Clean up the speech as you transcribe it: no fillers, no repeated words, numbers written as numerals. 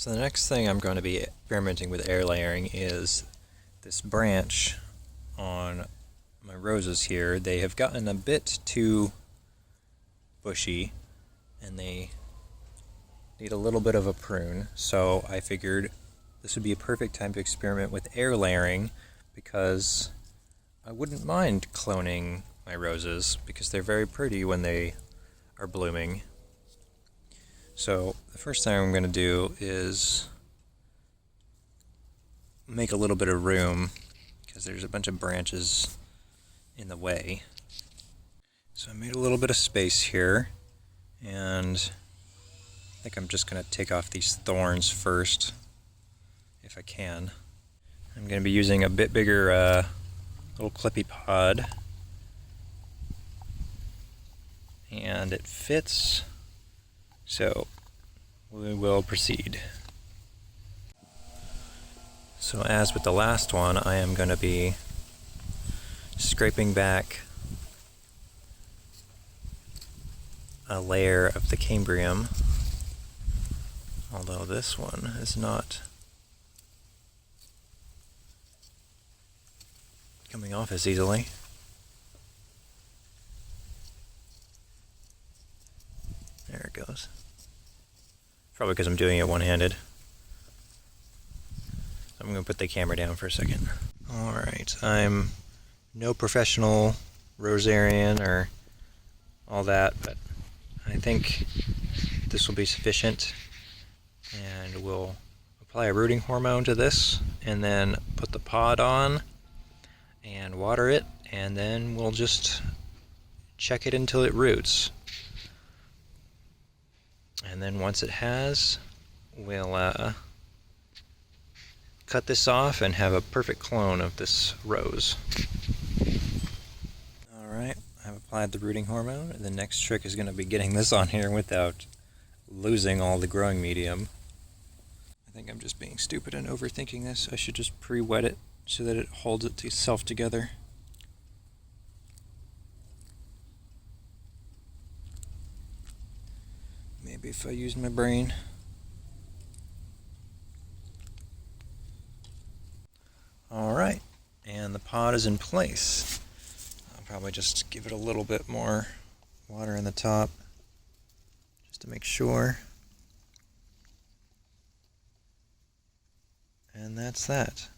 So the next thing I'm going to be experimenting with air layering is this branch on my roses here. They have gotten a bit too bushy and they need a little bit of a prune, so I figured this would be a perfect time to experiment with air layering because I wouldn't mind cloning my roses because they're very pretty when they are blooming. So the first thing I'm going to do is make a little bit of room because there's a bunch of branches in the way. So I made a little bit of space here, and I think I'm just going to take off these thorns first if I can. I'm going to be using a bit bigger little clippy pod, and it fits, so we will proceed. So as with the last one, I am going to be scraping back a layer of the cambrium, although this one is not coming off as easily. There it goes. Probably because I'm doing it one-handed. So I'm going to put the camera down for a second. Alright, I'm no professional rosarian or all that, but I think this will be sufficient, and we'll apply a rooting hormone to this and then put the pod on and water it, and then we'll just check it until it roots. And then once it has, we'll cut this off and have a perfect clone of this rose. Alright, I've applied the rooting hormone. The next trick is going to be getting this on here without losing all the growing medium. I think I'm just being stupid and overthinking this. I should just pre-wet it so that it holds itself together. Maybe if I use my brain. Alright, and the pod is in place. I'll probably just give it a little bit more water in the top just to make sure. And that's that.